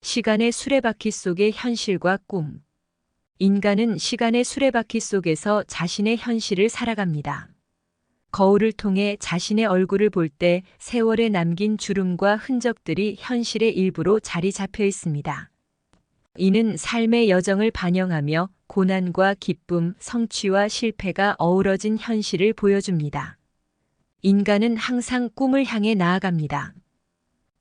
시간의 수레바퀴 속의 현실과 꿈. 인간은 시간의 수레바퀴 속에서 자신의 현실을 살아갑니다. 거울을 통해 자신의 얼굴을 볼 때 세월에 남긴 주름과 흔적들이 현실의 일부로 자리 잡혀 있습니다. 이는 삶의 여정을 반영하며 고난과 기쁨, 성취와 실패가 어우러진 현실을 보여줍니다. 인간은 항상 꿈을 향해 나아갑니다.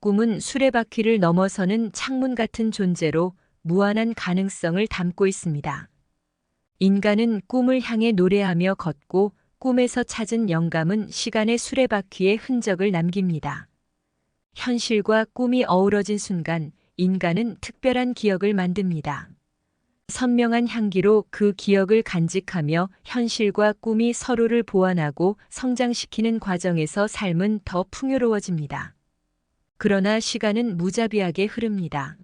꿈은 수레바퀴를 넘어서는 창문 같은 존재로 무한한 가능성을 담고 있습니다. 인간은 꿈을 향해 노래하며 걷고 꿈에서 찾은 영감은 시간의 수레바퀴에 흔적을 남깁니다. 현실과 꿈이 어우러진 순간 인간은 특별한 기억을 만듭니다. 선명한 향기로 그 기억을 간직하며 현실과 꿈이 서로를 보완하고 성장시키는 과정에서 삶은 더 풍요로워집니다. 그러나 시간은 무자비하게 흐릅니다.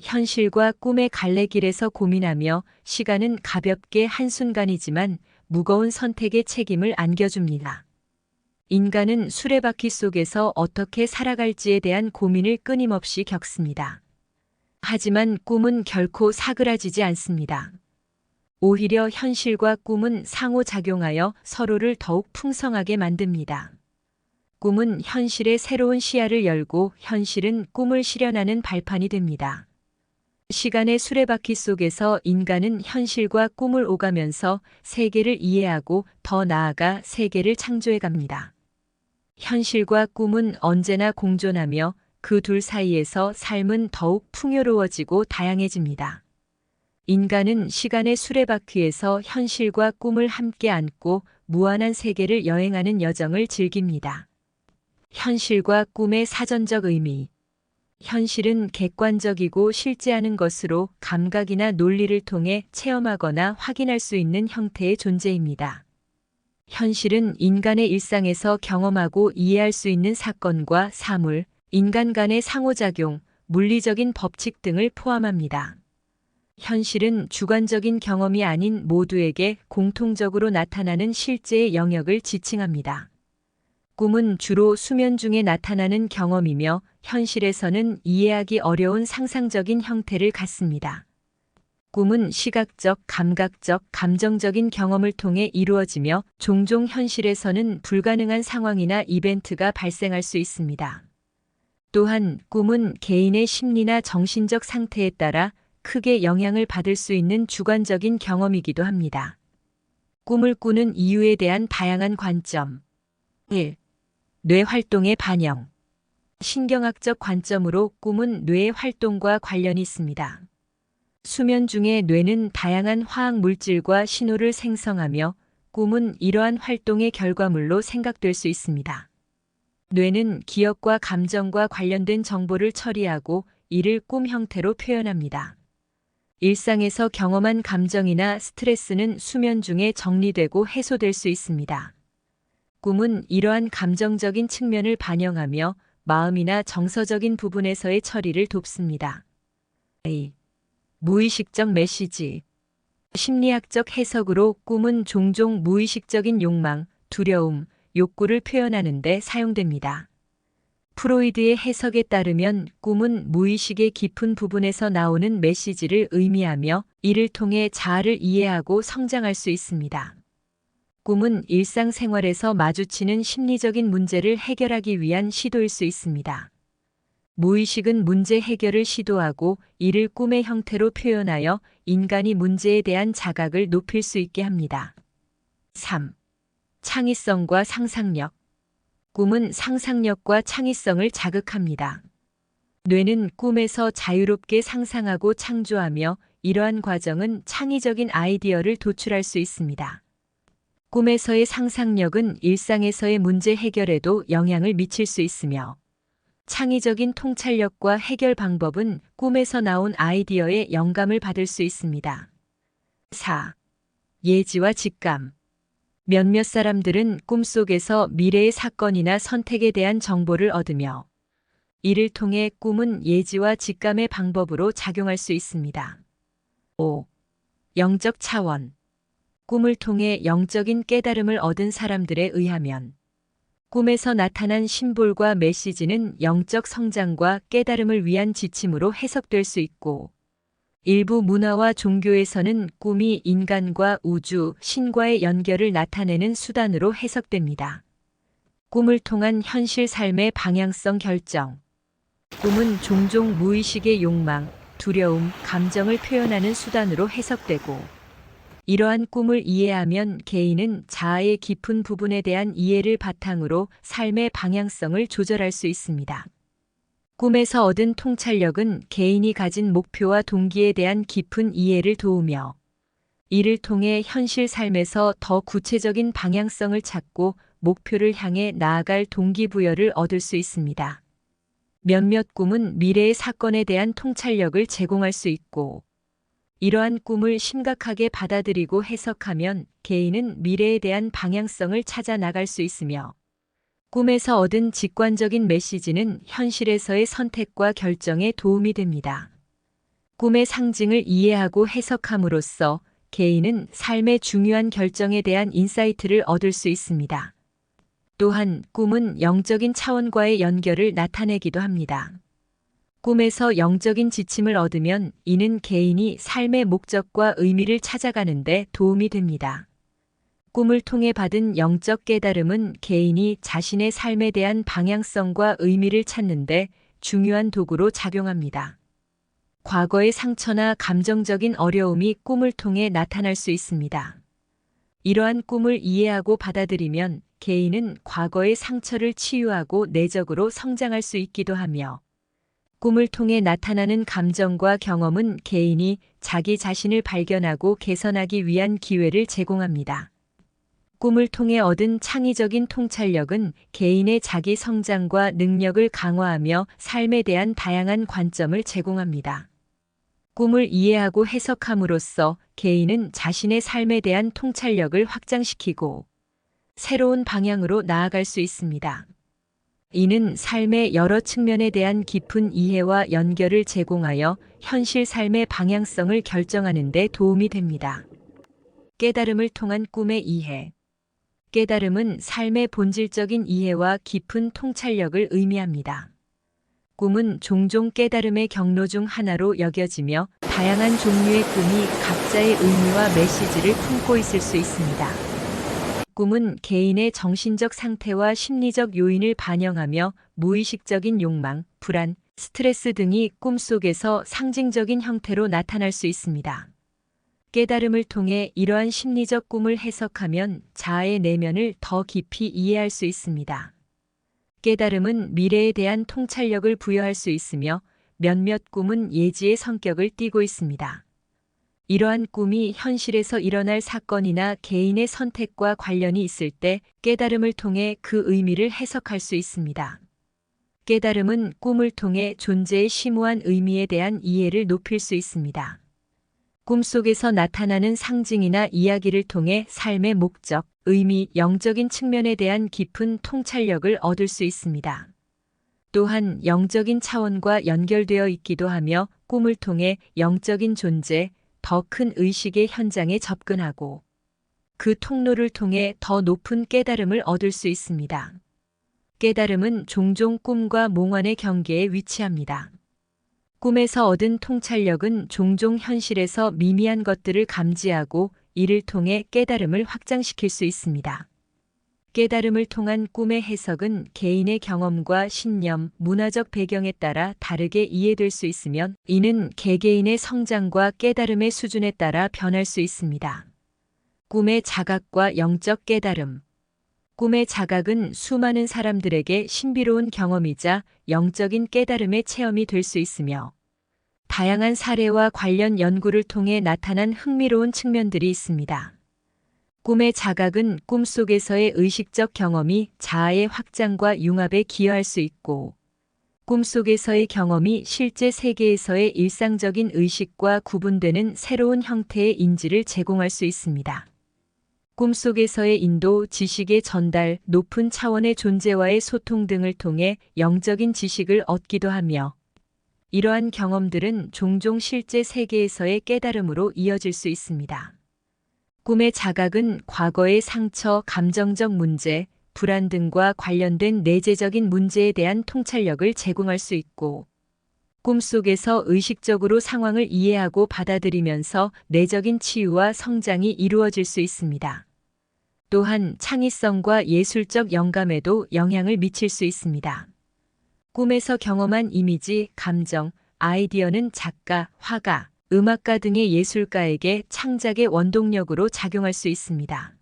현실과 꿈의 갈래길에서 고민하며 시간은 가볍게 한순간이지만 무거운 선택의 책임을 안겨줍니다. 인간은 수레바퀴 속에서 어떻게 살아갈지에 대한 고민을 끊임없이 겪습니다. 하지만 꿈은 결코 사그라지지 않습니다. 오히려 현실과 꿈은 상호작용하여 서로를 더욱 풍성하게 만듭니다. 꿈은 현실의 새로운 시야를 열고 현실은 꿈을 실현하는 발판이 됩니다. 시간의 수레바퀴 속에서 인간은 현실과 꿈을 오가면서 세계를 이해하고 더 나아가 세계를 창조해 갑니다. 현실과 꿈은 언제나 공존하며 그 둘 사이에서 삶은 더욱 풍요로워지고 다양해집니다. 인간은 시간의 수레바퀴에서 현실과 꿈을 함께 안고 무한한 세계를 여행하는 여정을 즐깁니다. 현실과 꿈의 사전적 의미. 현실은 객관적이고 실제하는 것으로 감각이나 논리를 통해 체험하거나 확인할 수 있는 형태의 존재입니다. 현실은 인간의 일상에서 경험하고 이해할 수 있는 사건과 사물, 인간 간의 상호작용, 물리적인 법칙 등을 포함합니다. 현실은 주관적인 경험이 아닌 모두에게 공통적으로 나타나는 실제의 영역을 지칭합니다. 꿈은 주로 수면 중에 나타나는 경험이며 현실에서는 이해하기 어려운 상상적인 형태를 갖습니다. 꿈은 시각적, 감각적, 감정적인 경험을 통해 이루어지며 종종 현실에서는 불가능한 상황이나 이벤트가 발생할 수 있습니다. 또한 꿈은 개인의 심리나 정신적 상태에 따라 크게 영향을 받을 수 있는 주관적인 경험이기도 합니다. 꿈을 꾸는 이유에 대한 다양한 관점. 1. 뇌 활동의 반영. 신경학적 관점으로 꿈은 뇌의 활동과 관련이 있습니다. 수면 중에 뇌는 다양한 화학 물질과 신호를 생성하며 꿈은 이러한 활동의 결과물로 생각될 수 있습니다. 뇌는 기억과 감정과 관련된 정보를 처리하고 이를 꿈 형태로 표현합니다. 일상에서 경험한 감정이나 스트레스는 수면 중에 정리되고 해소될 수 있습니다. 꿈은 이러한 감정적인 측면을 반영하며 마음이나 정서적인 부분에서의 처리를 돕습니다. A. 무의식적 메시지. 심리학적 해석으로 꿈은 종종 무의식적인 욕망, 두려움, 욕구를 표현하는 데 사용됩니다. 프로이드의 해석에 따르면 꿈은 무의식의 깊은 부분에서 나오는 메시지를 의미하며 이를 통해 자아를 이해하고 성장할 수 있습니다. 꿈은 일상생활에서 마주치는 심리적인 문제를 해결하기 위한 시도일 수 있습니다. 무의식은 문제 해결을 시도하고 이를 꿈의 형태로 표현하여 인간이 문제에 대한 자각을 높일 수 있게 합니다. 3. 창의성과 상상력. 꿈은 상상력과 창의성을 자극합니다. 뇌는 꿈에서 자유롭게 상상하고 창조하며 이러한 과정은 창의적인 아이디어를 도출할 수 있습니다. 꿈에서의 상상력은 일상에서의 문제 해결에도 영향을 미칠 수 있으며 창의적인 통찰력과 해결 방법은 꿈에서 나온 아이디어에 영감을 받을 수 있습니다. 4. 예지와 직감. 몇몇 사람들은 꿈속에서 미래의 사건이나 선택에 대한 정보를 얻으며 이를 통해 꿈은 예지와 직감의 방법으로 작용할 수 있습니다. 5. 영적 차원. 꿈을 통해 영적인 깨달음을 얻은 사람들에 의하면 꿈에서 나타난 심볼과 메시지는 영적 성장과 깨달음을 위한 지침으로 해석될 수 있고, 일부 문화와 종교에서는 꿈이 인간과 우주, 신과의 연결을 나타내는 수단으로 해석됩니다. 꿈을 통한 현실 삶의 방향성 결정. 꿈은 종종 무의식의 욕망, 두려움, 감정을 표현하는 수단으로 해석되고, 이러한 꿈을 이해하면 개인은 자아의 깊은 부분에 대한 이해를 바탕으로 삶의 방향성을 조절할 수 있습니다. 꿈에서 얻은 통찰력은 개인이 가진 목표와 동기에 대한 깊은 이해를 도우며, 이를 통해 현실 삶에서 더 구체적인 방향성을 찾고 목표를 향해 나아갈 동기부여를 얻을 수 있습니다. 몇몇 꿈은 미래의 사건에 대한 통찰력을 제공할 수 있고, 이러한 꿈을 심각하게 받아들이고 해석하면 개인은 미래에 대한 방향성을 찾아 나갈 수 있으며, 꿈에서 얻은 직관적인 메시지는 현실에서의 선택과 결정에 도움이 됩니다. 꿈의 상징을 이해하고 해석함으로써 개인은 삶의 중요한 결정에 대한 인사이트를 얻을 수 있습니다. 또한 꿈은 영적인 차원과의 연결을 나타내기도 합니다. 꿈에서 영적인 지침을 얻으면 이는 개인이 삶의 목적과 의미를 찾아가는 데 도움이 됩니다. 꿈을 통해 받은 영적 깨달음은 개인이 자신의 삶에 대한 방향성과 의미를 찾는 데 중요한 도구로 작용합니다. 과거의 상처나 감정적인 어려움이 꿈을 통해 나타날 수 있습니다. 이러한 꿈을 이해하고 받아들이면 개인은 과거의 상처를 치유하고 내적으로 성장할 수 있기도 하며, 꿈을 통해 나타나는 감정과 경험은 개인이 자기 자신을 발견하고 개선하기 위한 기회를 제공합니다. 꿈을 통해 얻은 창의적인 통찰력은 개인의 자기 성장과 능력을 강화하며 삶에 대한 다양한 관점을 제공합니다. 꿈을 이해하고 해석함으로써 개인은 자신의 삶에 대한 통찰력을 확장시키고 새로운 방향으로 나아갈 수 있습니다. 이는 삶의 여러 측면에 대한 깊은 이해와 연결을 제공하여 현실 삶의 방향성을 결정하는 데 도움이 됩니다. 깨달음을 통한 꿈의 이해. 깨달음은 삶의 본질적인 이해와 깊은 통찰력을 의미합니다. 꿈은 종종 깨달음의 경로 중 하나로 여겨지며 다양한 종류의 꿈이 각자의 의미와 메시지를 품고 있을 수 있습니다. 꿈은 개인의 정신적 상태와 심리적 요인을 반영하며 무의식적인 욕망, 불안, 스트레스 등이 꿈속에서 상징적인 형태로 나타날 수 있습니다. 깨달음을 통해 이러한 심리적 꿈을 해석하면 자아의 내면을 더 깊이 이해할 수 있습니다. 깨달음은 미래에 대한 통찰력을 부여할 수 있으며 몇몇 꿈은 예지의 성격을 띠고 있습니다. 이러한 꿈이 현실에서 일어날 사건이나 개인의 선택과 관련이 있을 때 깨달음을 통해 그 의미를 해석할 수 있습니다. 깨달음은 꿈을 통해 존재의 심오한 의미에 대한 이해를 높일 수 있습니다. 꿈속에서 나타나는 상징이나 이야기를 통해 삶의 목적, 의미, 영적인 측면에 대한 깊은 통찰력을 얻을 수 있습니다. 또한 영적인 차원과 연결되어 있기도 하며 꿈을 통해 영적인 존재, 더 큰 의식의 현장에 접근하고 그 통로를 통해 더 높은 깨달음을 얻을 수 있습니다. 깨달음은 종종 꿈과 몽환의 경계에 위치합니다. 꿈에서 얻은 통찰력은 종종 현실에서 미미한 것들을 감지하고 이를 통해 깨달음을 확장시킬 수 있습니다. 깨달음을 통한 꿈의 해석은 개인의 경험과 신념, 문화적 배경에 따라 다르게 이해될 수 있으면 이는 개개인의 성장과 깨달음의 수준에 따라 변할 수 있습니다. 꿈의 자각과 영적 깨달음. 꿈의 자각은 수많은 사람들에게 신비로운 경험이자 영적인 깨달음의 체험이 될 수 있으며 다양한 사례와 관련 연구를 통해 나타난 흥미로운 측면들이 있습니다. 꿈의 자각은 꿈속에서의 의식적 경험이 자아의 확장과 융합에 기여할 수 있고, 꿈속에서의 경험이 실제 세계에서의 일상적인 의식과 구분되는 새로운 형태의 인지를 제공할 수 있습니다. 꿈속에서의 인도, 지식의 전달, 높은 차원의 존재와의 소통 등을 통해 영적인 지식을 얻기도 하며, 이러한 경험들은 종종 실제 세계에서의 깨달음으로 이어질 수 있습니다. 꿈의 자각은 과거의 상처, 감정적 문제, 불안 등과 관련된 내재적인 문제에 대한 통찰력을 제공할 수 있고, 꿈속에서 의식적으로 상황을 이해하고 받아들이면서 내적인 치유와 성장이 이루어질 수 있습니다. 또한 창의성과 예술적 영감에도 영향을 미칠 수 있습니다. 꿈에서 경험한 이미지, 감정, 아이디어는 작가, 화가, 음악가 등의 예술가에게 창작의 원동력으로 작용할 수 있습니다.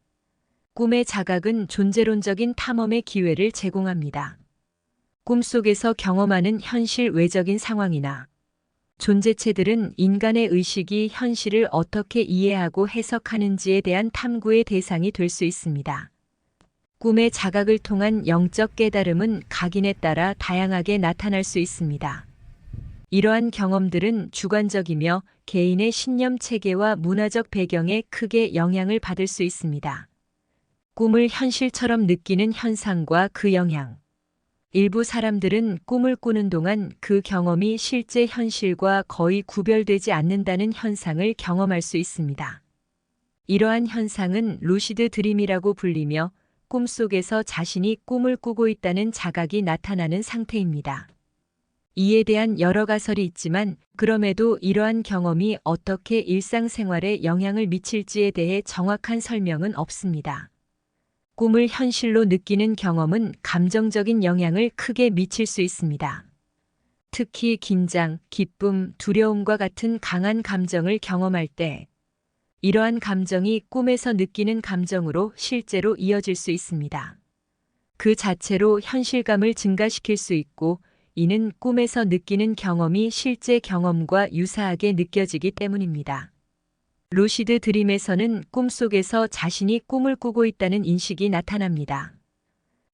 꿈의 자각은 존재론적인 탐험의 기회를 제공합니다. 꿈속에서 경험하는 현실 외적인 상황이나 존재체들은 인간의 의식이 현실을 어떻게 이해하고 해석하는지에 대한 탐구의 대상이 될 수 있습니다. 꿈의 자각을 통한 영적 깨달음은 각인에 따라 다양하게 나타날 수 있습니다. 이러한 경험들은 주관적이며 개인의 신념 체계와 문화적 배경에 크게 영향을 받을 수 있습니다. 꿈을 현실처럼 느끼는 현상과 그 영향. 일부 사람들은 꿈을 꾸는 동안 그 경험이 실제 현실과 거의 구별되지 않는다는 현상을 경험할 수 있습니다. 이러한 현상은 루시드 드림이라고 불리며 꿈속에서 자신이 꿈을 꾸고 있다는 자각이 나타나는 상태입니다. 이에 대한 여러 가설이 있지만 그럼에도 이러한 경험이 어떻게 일상생활에 영향을 미칠지에 대해 정확한 설명은 없습니다. 꿈을 현실로 느끼는 경험은 감정적인 영향을 크게 미칠 수 있습니다. 특히 긴장, 기쁨, 두려움과 같은 강한 감정을 경험할 때 이러한 감정이 꿈에서 느끼는 감정으로 실제로 이어질 수 있습니다. 그 자체로 현실감을 증가시킬 수 있고 이는 꿈에서 느끼는 경험이 실제 경험과 유사하게 느껴지기 때문입니다. 루시드 드림에서는 꿈속에서 자신이 꿈을 꾸고 있다는 인식이 나타납니다.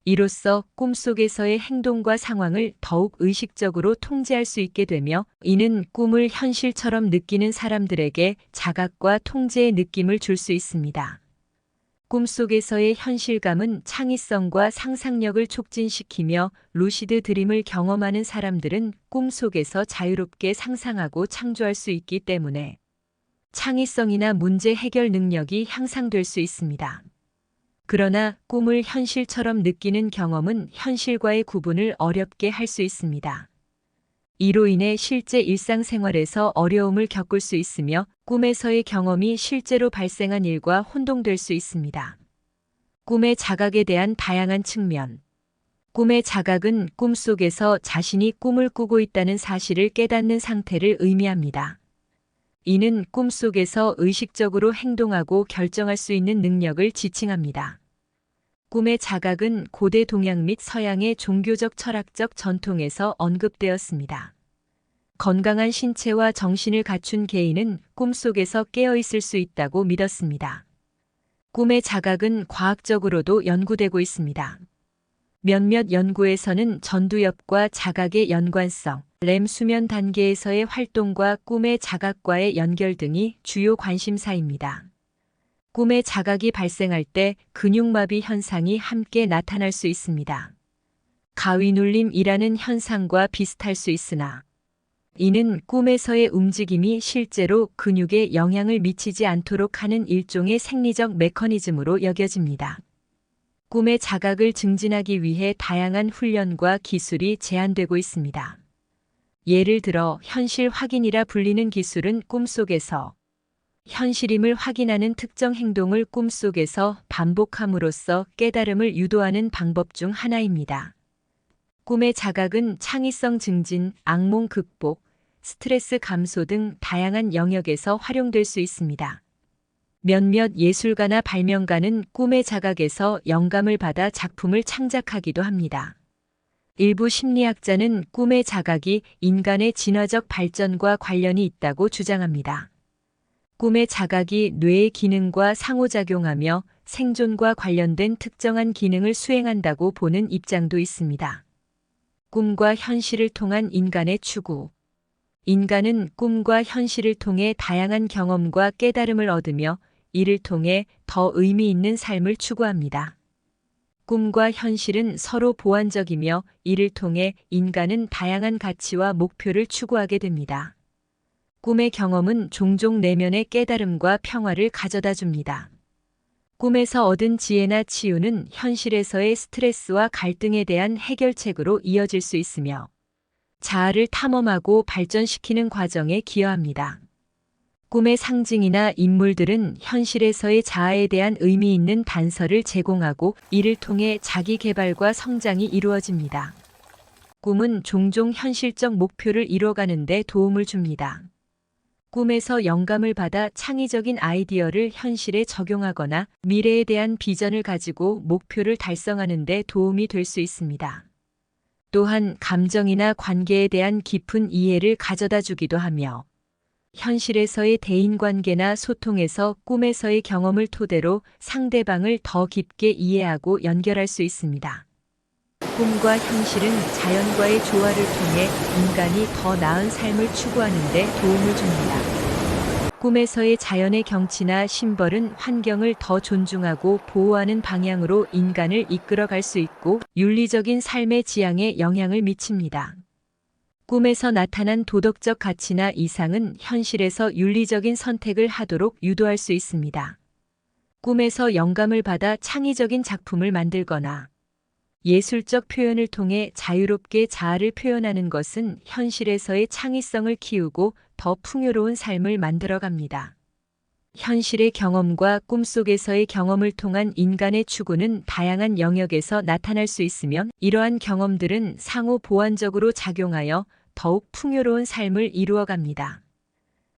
이로써 꿈속에서의 행동과 상황을 더욱 의식적으로 통제할 수 있게 되며 이는 꿈을 현실처럼 느끼는 사람들에게 자각과 통제의 느낌을 줄 수 있습니다. 꿈속에서의 현실감은 창의성과 상상력을 촉진시키며 루시드 드림을 경험하는 사람들은 꿈속에서 자유롭게 상상하고 창조할 수 있기 때문에 창의성이나 문제 해결 능력이 향상될 수 있습니다. 그러나 꿈을 현실처럼 느끼는 경험은 현실과의 구분을 어렵게 할 수 있습니다. 이로 인해 실제 일상생활에서 어려움을 겪을 수 있으며 꿈에서의 경험이 실제로 발생한 일과 혼동될 수 있습니다. 꿈의 자각에 대한 다양한 측면. 꿈의 자각은 꿈속에서 자신이 꿈을 꾸고 있다는 사실을 깨닫는 상태를 의미합니다. 이는 꿈속에서 의식적으로 행동하고 결정할 수 있는 능력을 지칭합니다. 꿈의 자각은 고대 동양 및 서양의 종교적 철학적 전통에서 언급되었습니다. 건강한 신체와 정신을 갖춘 개인은 꿈속에서 깨어 있을 수 있다고 믿었습니다. 꿈의 자각은 과학적으로도 연구되고 있습니다. 몇몇 연구에서는 전두엽과 자각의 연관성, 렘 수면 단계에서의 활동과 꿈의 자각과의 연결 등이 주요 관심사입니다. 꿈의 자각이 발생할 때 근육마비 현상이 함께 나타날 수 있습니다. 가위눌림이라는 현상과 비슷할 수 있으나 이는 꿈에서의 움직임이 실제로 근육에 영향을 미치지 않도록 하는 일종의 생리적 메커니즘으로 여겨집니다. 꿈의 자각을 증진하기 위해 다양한 훈련과 기술이 제한되고 있습니다. 예를 들어 현실 확인이라 불리는 기술은 꿈속에서 현실임을 확인하는 특정 행동을 꿈속에서 반복함으로써 깨달음을 유도하는 방법 중 하나입니다. 꿈의 자각은 창의성 증진, 악몽 극복, 스트레스 감소 등 다양한 영역에서 활용될 수 있습니다. 몇몇 예술가나 발명가는 꿈의 자각에서 영감을 받아 작품을 창작하기도 합니다. 일부 심리학자는 꿈의 자각이 인간의 진화적 발전과 관련이 있다고 주장합니다. 꿈의 자각이 뇌의 기능과 상호작용하며 생존과 관련된 특정한 기능을 수행한다고 보는 입장도 있습니다. 꿈과 현실을 통한 인간의 추구. 인간은 꿈과 현실을 통해 다양한 경험과 깨달음을 얻으며 이를 통해 더 의미 있는 삶을 추구합니다. 꿈과 현실은 서로 보완적이며 이를 통해 인간은 다양한 가치와 목표를 추구하게 됩니다. 꿈의 경험은 종종 내면의 깨달음과 평화를 가져다 줍니다. 꿈에서 얻은 지혜나 치유는 현실에서의 스트레스와 갈등에 대한 해결책으로 이어질 수 있으며 자아를 탐험하고 발전시키는 과정에 기여합니다. 꿈의 상징이나 인물들은 현실에서의 자아에 대한 의미 있는 단서를 제공하고 이를 통해 자기 개발과 성장이 이루어집니다. 꿈은 종종 현실적 목표를 이뤄가는 데 도움을 줍니다. 꿈에서 영감을 받아 창의적인 아이디어를 현실에 적용하거나 미래에 대한 비전을 가지고 목표를 달성하는 데 도움이 될 수 있습니다. 또한 감정이나 관계에 대한 깊은 이해를 가져다 주기도 하며 현실에서의 대인관계나 소통에서 꿈에서의 경험을 토대로 상대방을 더 깊게 이해하고 연결할 수 있습니다. 꿈과 현실은 자연과의 조화를 통해 인간이 더 나은 삶을 추구하는 데 도움을 줍니다. 꿈에서의 자연의 경치나 심벌은 환경을 더 존중하고 보호하는 방향으로 인간을 이끌어갈 수 있고 윤리적인 삶의 지향에 영향을 미칩니다. 꿈에서 나타난 도덕적 가치나 이상은 현실에서 윤리적인 선택을 하도록 유도할 수 있습니다. 꿈에서 영감을 받아 창의적인 작품을 만들거나 예술적 표현을 통해 자유롭게 자아를 표현하는 것은 현실에서의 창의성을 키우고 더 풍요로운 삶을 만들어갑니다. 현실의 경험과 꿈속에서의 경험을 통한 인간의 추구는 다양한 영역에서 나타날 수 있으며 이러한 경험들은 상호 보완적으로 작용하여 더욱 풍요로운 삶을 이루어갑니다.